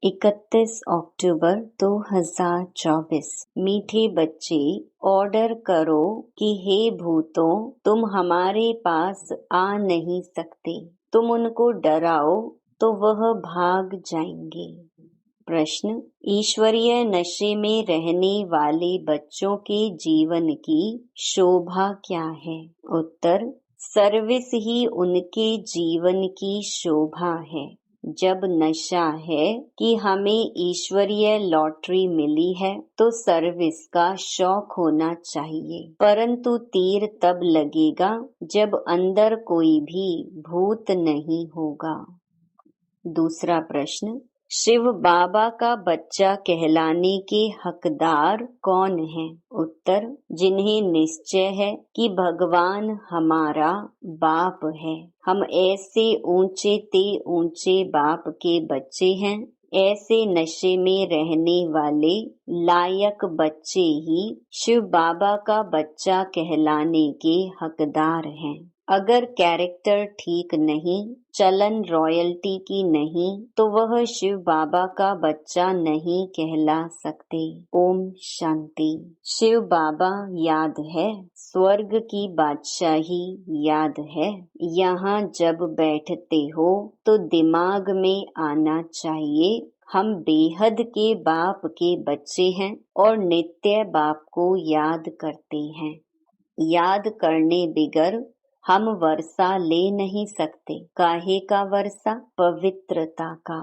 31 अक्टूबर 2024। मीठे बच्चे, ऑर्डर करो कि हे भूतों, तुम हमारे पास आ नहीं सकते। तुम उनको डराओ तो वह भाग जाएंगे। प्रश्न: ईश्वरीय नशे में रहने वाले बच्चों के जीवन की शोभा क्या है? उत्तर: सर्विस ही उनके जीवन की शोभा है। जब नशा है कि हमें ईश्वरीय लॉटरी मिली है तो सर्विस का शौक होना चाहिए, परंतु तीर तब लगेगा जब अंदर कोई भी भूत नहीं होगा। दूसरा प्रश्न: शिव बाबा का बच्चा कहलाने के हकदार कौन है? उत्तर: जिन्हें निश्चय है कि भगवान हमारा बाप है। हम ऐसे ऊंचे ते ऊंचे बाप के बच्चे हैं, ऐसे नशे में रहने वाले लायक बच्चे ही शिव बाबा का बच्चा कहलाने के हकदार हैं। अगर कैरेक्टर ठीक नहीं, चलन रॉयल्टी की नहीं, तो वह शिव बाबा का बच्चा नहीं कहला सकते। ओम शांति। शिव बाबा याद है, स्वर्ग की बादशाही याद है। यहाँ जब बैठते हो तो दिमाग में आना चाहिए, हम बेहद के बाप के बच्चे हैं और नित्य बाप को याद करते हैं। याद करने बिगर हम वर्षा ले नहीं सकते। काहे का वर्षा? पवित्रता का।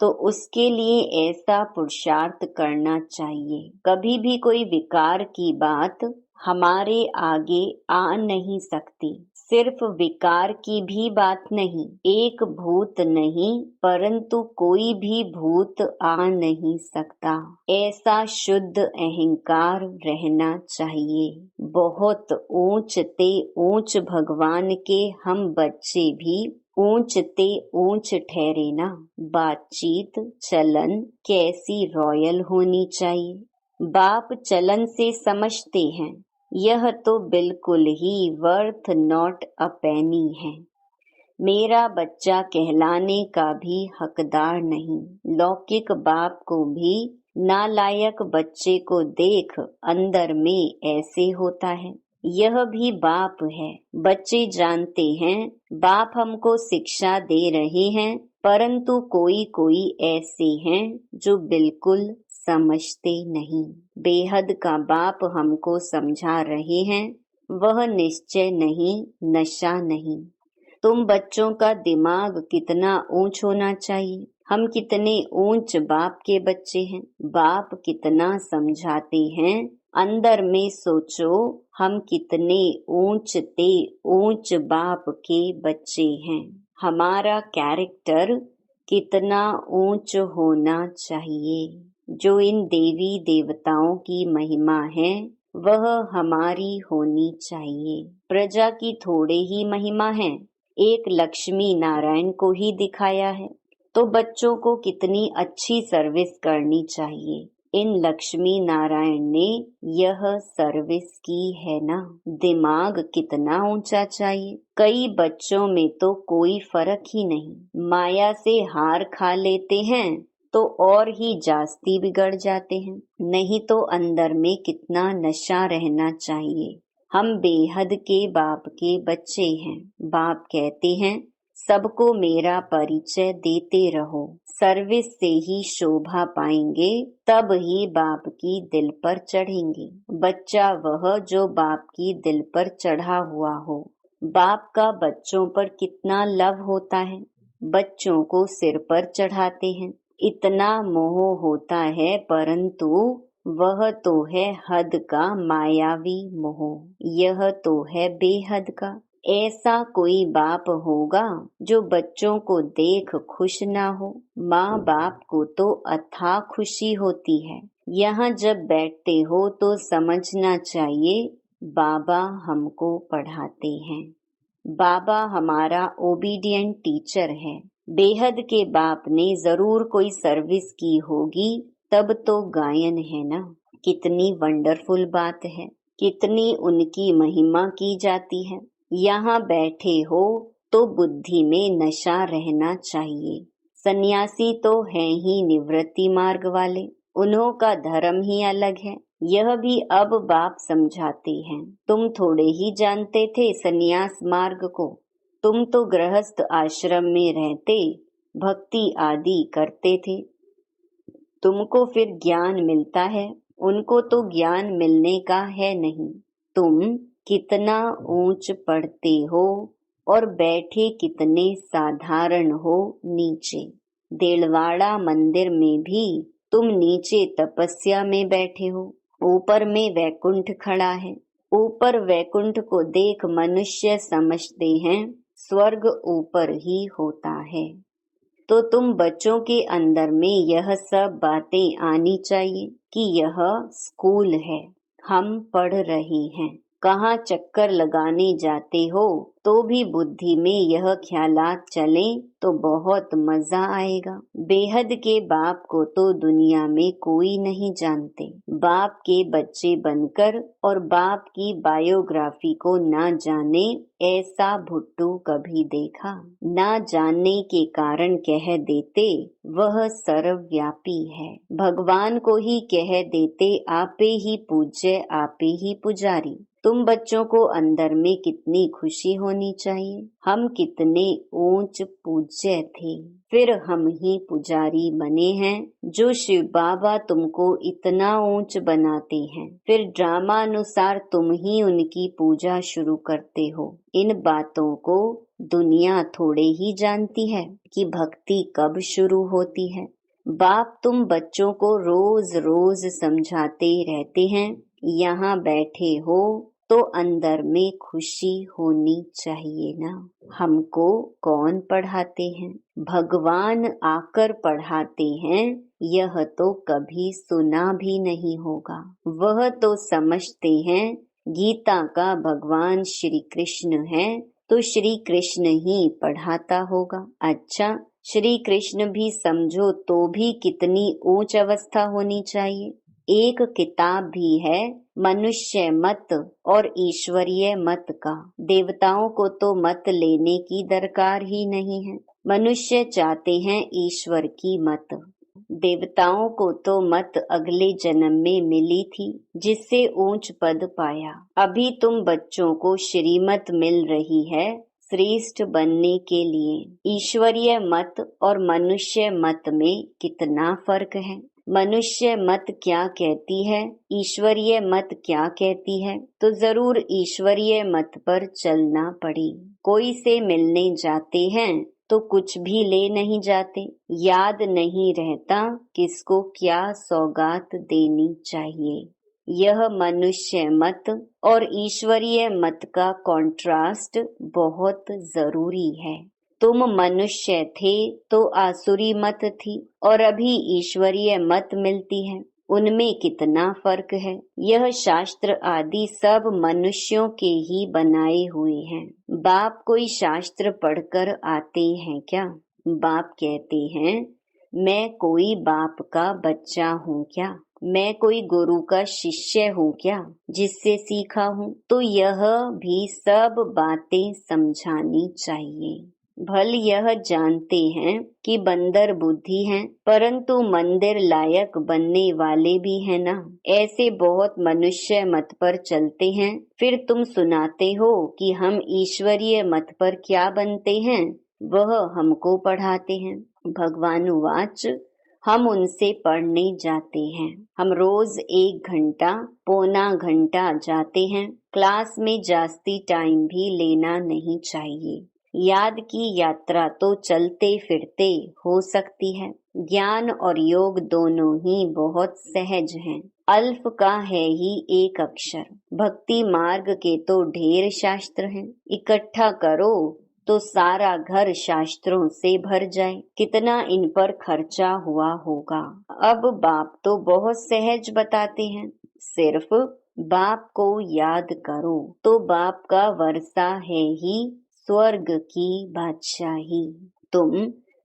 तो उसके लिए ऐसा पुरुषार्थ करना चाहिए। कभी भी कोई विकार की बात हमारे आगे आ नहीं सकती। सिर्फ विकार की भी बात नहीं, एक भूत नहीं, परंतु कोई भी भूत आ नहीं सकता। ऐसा शुद्ध अहंकार रहना चाहिए। बहुत ऊंच ते ऊंच भगवान के हम बच्चे भी ऊंच ते ऊंच ठहरे ना। बातचीत चलन कैसी रॉयल होनी चाहिए। बाप चलन से समझते हैं, यह तो बिल्कुल ही वर्थ नॉट अ पेनी है। मेरा बच्चा कहलाने का भी हकदार नहीं। लौकिक बाप को भी नालायक बच्चे को देख अंदर में ऐसे होता है। यह भी बाप है। बच्चे जानते हैं बाप हमको शिक्षा दे रहे हैं, परंतु कोई कोई ऐसे हैं जो बिल्कुल समझते नहीं। बेहद का बाप हमको समझा रहे हैं, वह निश्चय नहीं, नशा नहीं। तुम बच्चों का दिमाग कितना ऊंच होना चाहिए। हम कितने ऊंच बाप के बच्चे हैं। बाप कितना समझाते हैं, अंदर में सोचो हम कितने ऊंच ते ऊंच बाप के बच्चे हैं। हमारा कैरेक्टर कितना ऊंच होना चाहिए। जो इन देवी देवताओं की महिमा है वह हमारी होनी चाहिए। प्रजा की थोड़े ही महिमा है, एक लक्ष्मी नारायण को ही दिखाया है, तो बच्चों को कितनी अच्छी सर्विस करनी चाहिए। इन लक्ष्मी नारायण ने यह सर्विस की है ना। दिमाग कितना ऊंचा चाहिए। कई बच्चों में तो कोई फर्क ही नहीं, माया से हार खा लेते हैं तो और ही जास्ती बिगड़ जाते हैं। नहीं तो अंदर में कितना नशा रहना चाहिए। हम बेहद के बाप के बच्चे हैं। बाप कहते हैं सबको मेरा परिचय देते रहो। सर्विस से ही शोभा पाएंगे, तब ही बाप की दिल पर चढ़ेंगे। बच्चा वह जो बाप की दिल पर चढ़ा हुआ हो। बाप का बच्चों पर कितना लव होता है। बच्चों को सिर पर चढ़ाते हैं, इतना मोह होता है, परंतु वह तो है हद का मायावी मोह। यह तो है बेहद का। ऐसा कोई बाप होगा जो बच्चों को देख खुश ना हो। माँ बाप को तो अथाह खुशी होती है। यहाँ जब बैठते हो तो समझना चाहिए बाबा हमको पढ़ाते हैं। बाबा हमारा ओबीडिएंट टीचर है। बेहद के बाप ने जरूर कोई सर्विस की होगी, तब तो गायन है ना। कितनी वंडरफुल बात है, कितनी उनकी महिमा की जाती है। यहाँ बैठे हो तो बुद्धि में नशा रहना चाहिए। सन्यासी तो हैं ही निवृत्ति मार्ग वाले, उन्हों का धर्म ही अलग है। यह भी अब बाप समझाते हैं। तुम थोड़े ही जानते थे सन्यास मार्ग को। तुम तो गृहस्थ आश्रम में रहते भक्ति आदि करते थे। तुमको फिर ज्ञान मिलता है, उनको तो ज्ञान मिलने का है नहीं। तुम कितना ऊंच पढ़ते हो और बैठे कितने साधारण हो नीचे। देलवाड़ा मंदिर में भी तुम नीचे तपस्या में बैठे हो, ऊपर में वैकुंठ खड़ा है। ऊपर वैकुंठ को देख मनुष्य समझते हैं स्वर्ग ऊपर ही होता है। तो तुम बच्चों के अंदर में यह सब बातें आनी चाहिए कि यह स्कूल है, हम पढ़ रहे हैं। कहाँ चक्कर लगाने जाते हो तो भी बुद्धि में यह ख्यालात चले तो बहुत मजा आएगा। बेहद के बाप को तो दुनिया में कोई नहीं जानते। बाप के बच्चे बनकर और बाप की बायोग्राफी को ना जाने ऐसा भुट्टू कभी देखा? ना जानने के कारण कह देते वह सर्वव्यापी है। भगवान को ही कह देते आपे ही पूज्य आपे ही पुजारी। तुम बच्चों को अंदर में कितनी खुशी होनी चाहिए। हम कितने ऊंच पूज्य थे, फिर हम ही पुजारी बने हैं। जो शिव बाबा तुमको इतना ऊंच बनाते हैं, फिर ड्रामा अनुसार तुम ही उनकी पूजा शुरू करते हो। इन बातों को दुनिया थोड़े ही जानती है कि भक्ति कब शुरू होती है। बाप तुम बच्चों को रोज रोज समझाते रहते हैं। यहाँ बैठे हो तो अंदर में खुशी होनी चाहिए ना। हमको कौन पढ़ाते हैं? भगवान आकर पढ़ाते हैं, यह तो कभी सुना भी नहीं होगा। वह तो समझते हैं गीता का भगवान श्री कृष्ण है तो श्री कृष्ण ही पढ़ाता होगा। अच्छा, श्री कृष्ण भी समझो तो भी कितनी ऊंच अवस्था होनी चाहिए। एक किताब भी है मनुष्य मत और ईश्वरीय मत का। देवताओं को तो मत लेने की दरकार ही नहीं है। मनुष्य चाहते हैं ईश्वर की मत। देवताओं को तो मत अगले जन्म में मिली थी, जिससे ऊंच पद पाया। अभी तुम बच्चों को श्रीमत मिल रही है श्रेष्ठ बनने के लिए। ईश्वरीय मत और मनुष्य मत में कितना फर्क है। मनुष्य मत क्या कहती है, ईश्वरीय मत क्या कहती है, तो जरूर ईश्वरीय मत पर चलना पड़े। कोई से मिलने जाते हैं तो कुछ भी ले नहीं जाते। याद नहीं रहता किसको क्या सौगात देनी चाहिए। यह मनुष्य मत और ईश्वरीय मत का कॉन्ट्रास्ट बहुत जरूरी है। तुम मनुष्य थे तो आसुरी मत थी और अभी ईश्वरीय मत मिलती है। उनमें कितना फर्क है। यह शास्त्र आदि सब मनुष्यों के ही बनाए हुए हैं। बाप कोई शास्त्र पढ़कर आते हैं क्या? बाप कहते हैं मैं कोई बाप का बच्चा हूँ क्या? मैं कोई गुरु का शिष्य हूँ क्या जिससे सीखा हूँ? तो यह भी सब बातें समझानी चाहिए। भल यह जानते हैं कि बंदर बुद्धि हैं, परंतु मंदिर लायक बनने वाले भी हैं ना। ऐसे बहुत मनुष्य मत पर चलते हैं, फिर तुम सुनाते हो कि हम ईश्वरीय मत पर क्या बनते हैं, वह हमको पढ़ाते हैं। भगवान वाच हम उनसे पढ़ने जाते हैं। हम रोज 1 घंटा पौना घंटा जाते हैं। क्लास में जास्ती टाइम भी लेना नहीं चाहिए। याद की यात्रा तो चलते फिरते हो सकती है। ज्ञान और योग दोनों ही बहुत सहज हैं। अल्फ का है ही एक अक्षर। भक्ति मार्ग के तो ढेर शास्त्र हैं। इकट्ठा करो तो सारा घर शास्त्रों से भर जाए। कितना इन पर खर्चा हुआ होगा। अब बाप तो बहुत सहज बताते हैं। सिर्फ बाप को याद करो तो बाप का वर्षा है ही स्वर्ग की बादशाही। तुम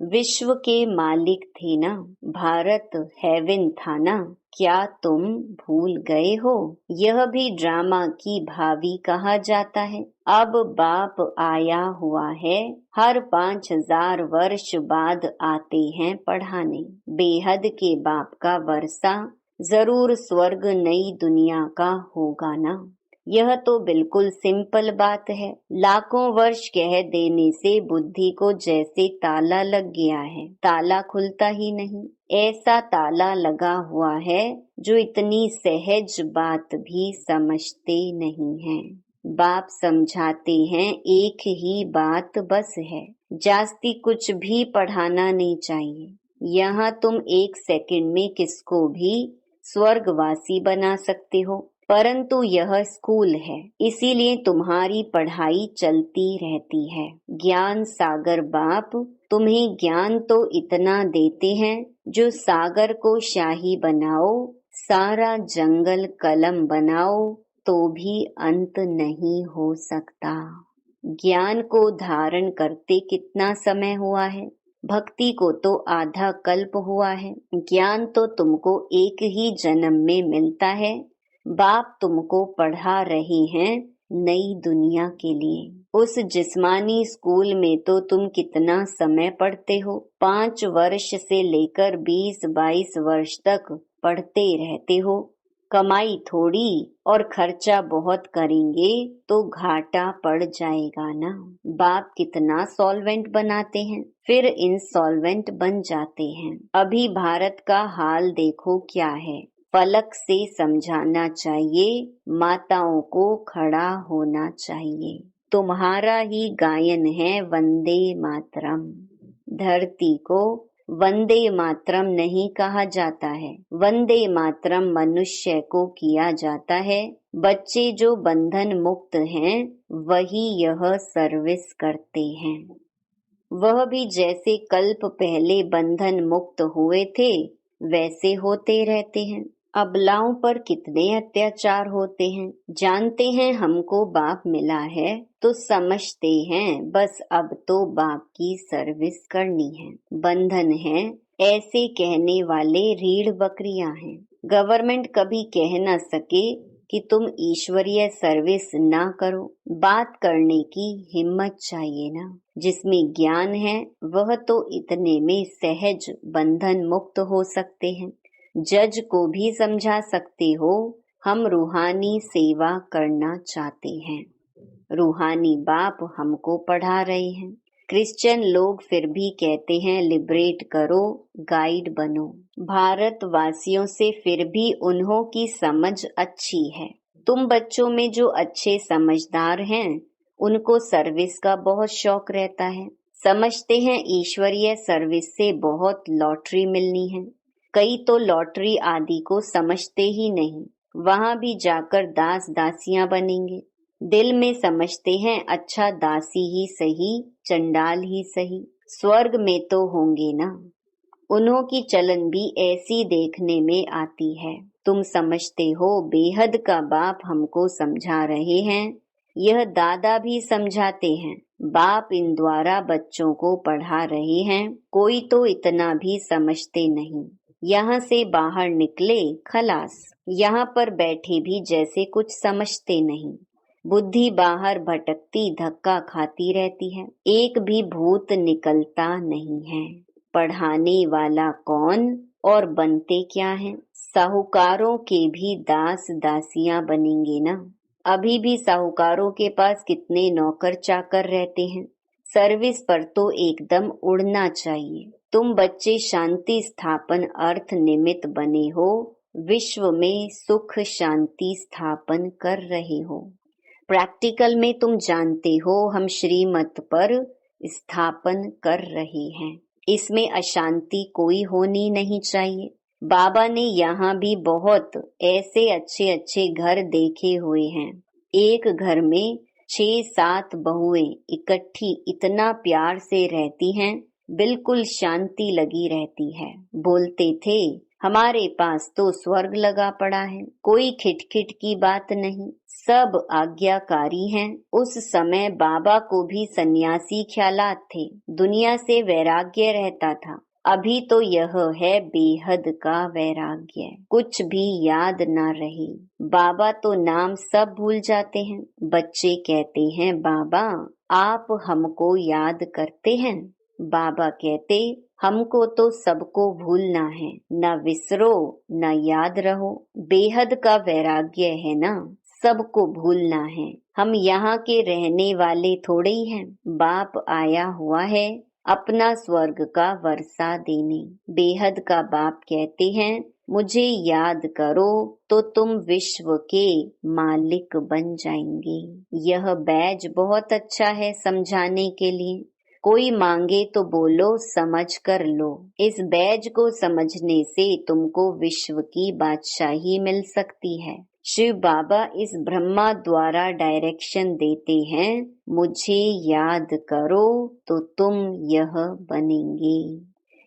विश्व के मालिक थे ना, भारत हेवन था ना, क्या तुम भूल गए हो? यह भी ड्रामा की भावी कहा जाता है। अब बाप आया हुआ है, हर 5000 वर्ष बाद आते हैं पढ़ाने। बेहद के बाप का वर्षा जरूर स्वर्ग नई दुनिया का होगा ना। यह तो बिल्कुल सिंपल बात है। लाखों वर्ष कह देने से बुद्धि को जैसे ताला लग गया है, ताला खुलता ही नहीं। ऐसा ताला लगा हुआ है जो इतनी सहज बात भी समझते नहीं हैं। बाप समझाते हैं एक ही बात बस है, जास्ती कुछ भी पढ़ाना नहीं चाहिए। यहाँ तुम 1 सेकंड में किसको भी स्वर्गवासी बना सकते हो, परंतु यह स्कूल है, इसीलिए तुम्हारी पढ़ाई चलती रहती है। ज्ञान सागर बाप तुम्हें ज्ञान तो इतना देते हैं जो सागर को शाही बनाओ, सारा जंगल कलम बनाओ तो भी अंत नहीं हो सकता। ज्ञान को धारण करते कितना समय हुआ है? भक्ति को तो आधा कल्प हुआ है। ज्ञान तो तुमको एक ही जन्म में मिलता है। बाप तुमको पढ़ा रहे हैं नई दुनिया के लिए। उस जिस्मानी स्कूल में तो तुम कितना समय पढ़ते हो? 5 वर्ष से लेकर 20-22 वर्ष तक पढ़ते रहते हो। कमाई थोड़ी और खर्चा बहुत करेंगे तो घाटा पड़ जाएगा ना। बाप कितना सॉल्वेंट बनाते हैं, फिर इंसॉल्वेंट बन जाते हैं। अभी भारत का हाल देखो क्या है। फलक से समझाना चाहिए, माताओं को खड़ा होना चाहिए। तुम्हारा ही गायन है वंदे मातरम। धरती को वंदे मातरम नहीं कहा जाता है, वंदे मातरम मनुष्य को किया जाता है। बच्चे जो बंधन मुक्त हैं वही यह सर्विस करते हैं। वह भी जैसे कल्प पहले बंधन मुक्त हुए थे वैसे होते रहते हैं। अबलाओं पर कितने अत्याचार होते हैं। जानते हैं हमको बाप मिला है तो समझते हैं बस अब तो बाप की सर्विस करनी है। बंधन है ऐसे कहने वाले रीढ़ बकरियां हैं। गवर्नमेंट कभी कह न सके कि तुम ईश्वरीय सर्विस ना करो। बात करने की हिम्मत चाहिए ना। जिसमें ज्ञान है वह तो इतने में सहज बंधन मुक्त हो सकते हैं। जज को भी समझा सकते हो हम रूहानी सेवा करना चाहते हैं। रूहानी बाप हमको पढ़ा रहे हैं। क्रिश्चियन लोग फिर भी कहते हैं लिबरेट करो, गाइड बनो। भारतवासियों से फिर भी उन्हों की समझ अच्छी है। तुम बच्चों में जो अच्छे समझदार हैं उनको सर्विस का बहुत शौक रहता है। समझते हैं ईश्वरीय सर्विस से बहुत लॉटरी मिलनी है। कई तो लॉटरी आदि को समझते ही नहीं, वहां भी जाकर दास दासियां बनेंगे। दिल में समझते हैं अच्छा दासी ही सही, चंडाल ही सही, स्वर्ग में तो होंगे ना। उन्हों की चलन भी ऐसी देखने में आती है। तुम समझते हो बेहद का बाप हमको समझा रहे हैं। यह दादा भी समझाते हैं। बाप इन द्वारा बच्चों को पढ़ा रहे हैं। कोई तो इतना भी समझते नहीं। यहाँ से बाहर निकले खलास, यहाँ पर बैठे भी जैसे कुछ समझते नहीं। बुद्धि बाहर भटकती धक्का खाती रहती है। एक भी भूत निकलता नहीं है। पढ़ाने वाला कौन और बनते क्या हैं? साहूकारों के भी दास दासियां बनेंगे ना। अभी भी साहूकारों के पास कितने नौकर चाकर रहते हैं। सर्विस पर तो एकदम उड़ना चाहिए। तुम बच्चे शांति स्थापन अर्थ निमित्त बने हो। विश्व में सुख शांति स्थापन कर रहे हो। प्रैक्टिकल में तुम जानते हो हम श्रीमत पर स्थापन कर रहे हैं। इसमें अशांति कोई होनी नहीं चाहिए। बाबा ने यहाँ भी बहुत ऐसे अच्छे अच्छे घर देखे हुए हैं। एक घर में 6-7 बहुएं इकट्ठी इतना प्यार से रहती हैं, बिल्कुल शांति लगी रहती है। बोलते थे हमारे पास तो स्वर्ग लगा पड़ा है, कोई खिटखिट की बात नहीं, सब आज्ञाकारी हैं। उस समय बाबा को भी सन्यासी ख्यालात थे, दुनिया से वैराग्य रहता था। अभी तो यह है बेहद का वैराग्य, कुछ भी याद ना रहे। बाबा तो नाम सब भूल जाते हैं। बच्चे कहते हैं, बाबा आप हमको याद करते हैं? बाबा कहते, हमको तो सबको भूलना है, न विसरो न याद रहो। बेहद का वैराग्य है ना, सबको भूलना है। हम यहाँ के रहने वाले थोड़े ही हैं, बाप आया हुआ है अपना स्वर्ग का वर्षा देने। बेहद का बाप कहते हैं, मुझे याद करो तो तुम विश्व के मालिक बन जाएंगे। यह बैज बहुत अच्छा है समझाने के लिए। कोई मांगे तो बोलो, समझ कर लो। इस बैज को समझने से तुमको विश्व की बादशाही मिल सकती है। शिव बाबा इस ब्रह्मा द्वारा डायरेक्शन देते हैं, मुझे याद करो तो तुम यह बनेंगे।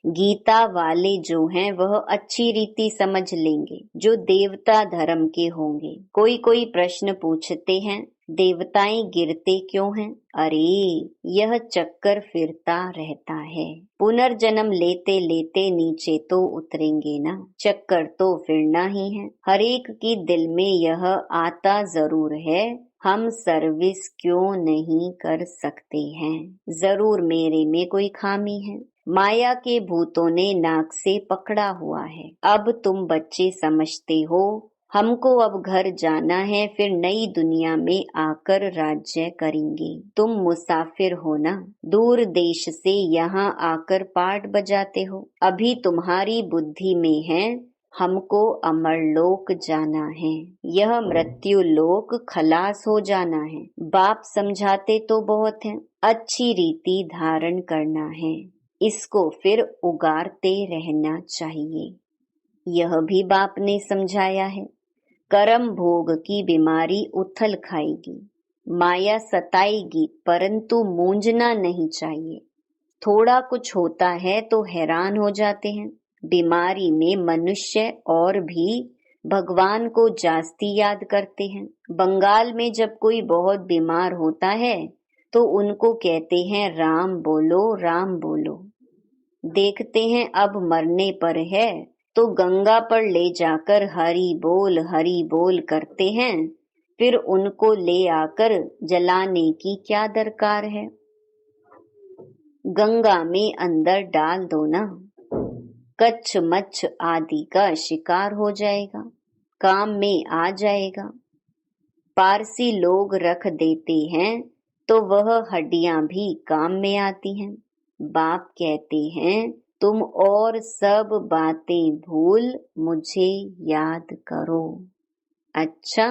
गीता वाले जो हैं वह अच्छी रीति समझ लेंगे, जो देवता धर्म के होंगे। कोई प्रश्न पूछते हैं, देवताएं गिरते क्यों हैं? अरे यह चक्कर फिरता रहता है, पुनर्जन्म लेते लेते नीचे तो उतरेंगे ना, चक्कर तो फिरना ही है। हर एक की दिल में यह आता जरूर है, हम सर्विस क्यों नहीं कर सकते हैं? जरूर मेरे में कोई खामी है। माया के भूतों ने नाक से पकड़ा हुआ है। अब तुम बच्चे समझते हो, हमको अब घर जाना है, फिर नई दुनिया में आकर राज्य करेंगे। तुम मुसाफिर हो ना, दूर देश से यहाँ आकर पाठ बजाते हो। अभी तुम्हारी बुद्धि में है, हमको अमरलोक जाना है, यह मृत्यु लोक खलास हो जाना है। बाप समझाते तो बहुत हैं, अच्छी रीति धारण करना है, इसको फिर उगारते रहना चाहिए। यह भी बाप ने समझाया है। कर्म भोग की बीमारी उथल खाएगी, माया सताएगी, परंतु मूंझना नहीं चाहिए। थोड़ा कुछ होता है तो हैरान हो जाते हैं। बीमारी में मनुष्य और भी भगवान को जास्ती याद करते हैं। बंगाल में जब कोई बहुत बीमार होता है तो उनको कहते हैं, राम बोलो राम बोलो। देखते हैं अब मरने पर है तो गंगा पर ले जाकर हरि बोल करते हैं, फिर उनको ले आकर जलाने की क्या दरकार है? गंगा में अंदर डाल दो ना, कच्छ मच्छ आदि का शिकार हो जाएगा, काम में आ जाएगा। पारसी लोग रख देते हैं तो वह हड्डियां भी काम में आती हैं। बाप कहते हैं, तुम और सब बातें भूल मुझे याद करो। अच्छा,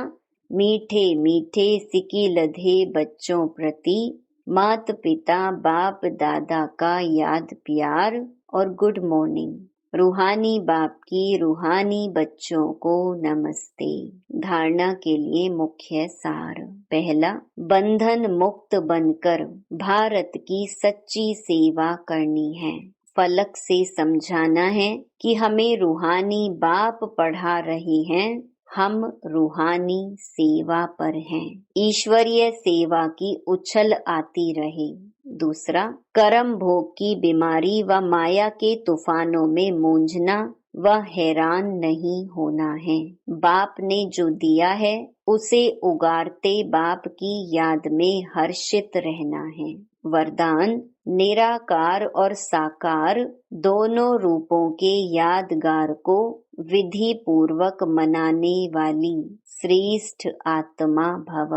मीठे मीठे सिकी लधे बच्चों प्रति माता पिता बाप दादा का याद प्यार और गुड मॉर्निंग। रूहानी बाप की रूहानी बच्चों को नमस्ते। धारणा के लिए मुख्य सार। पहला, बंधन मुक्त बनकर भारत की सच्ची सेवा करनी है। फलक से समझाना है कि हमें रूहानी बाप पढ़ा रहे हैं, हम रूहानी सेवा पर हैं। ईश्वरीय सेवा की उछल आती रहे। दूसरा, कर्म भोग की बीमारी व माया के तूफानों में मूंझना व हैरान नहीं होना है। बाप ने जो दिया है उसे उगारते बाप की याद में हर्षित रहना है। वरदान, निराकार और साकार दोनों रूपों के यादगार को विधि पूर्वक मनाने वाली श्रेष्ठ आत्मा भव।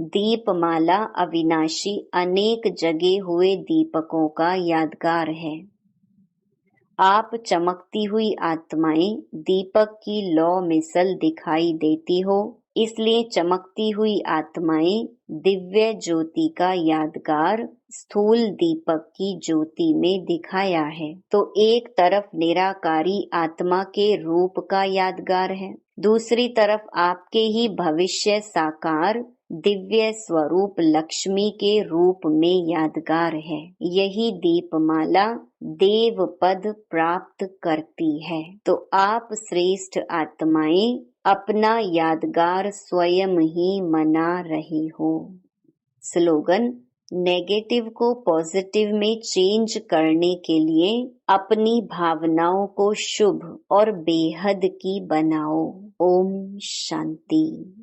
दीपमाला अविनाशी अनेक जगे हुए दीपकों का यादगार है। आप चमकती हुई आत्माएं दीपक की लौ मिसल दिखाई देती हो, इसलिए चमकती हुई आत्माएं दिव्य ज्योति का यादगार स्थूल दीपक की ज्योति में दिखाया है। तो एक तरफ निराकारी आत्मा के रूप का यादगार है, दूसरी तरफ आपके ही भविष्य साकार दिव्य स्वरूप लक्ष्मी के रूप में यादगार है। यही दीपमाला देव पद प्राप्त करती है। तो आप श्रेष्ठ आत्माएं अपना यादगार स्वयं ही मना रही हो। स्लोगन: नेगेटिव को पॉजिटिव में चेंज करने के लिए अपनी भावनाओं को शुभ और बेहद की बनाओ। ओम शांति।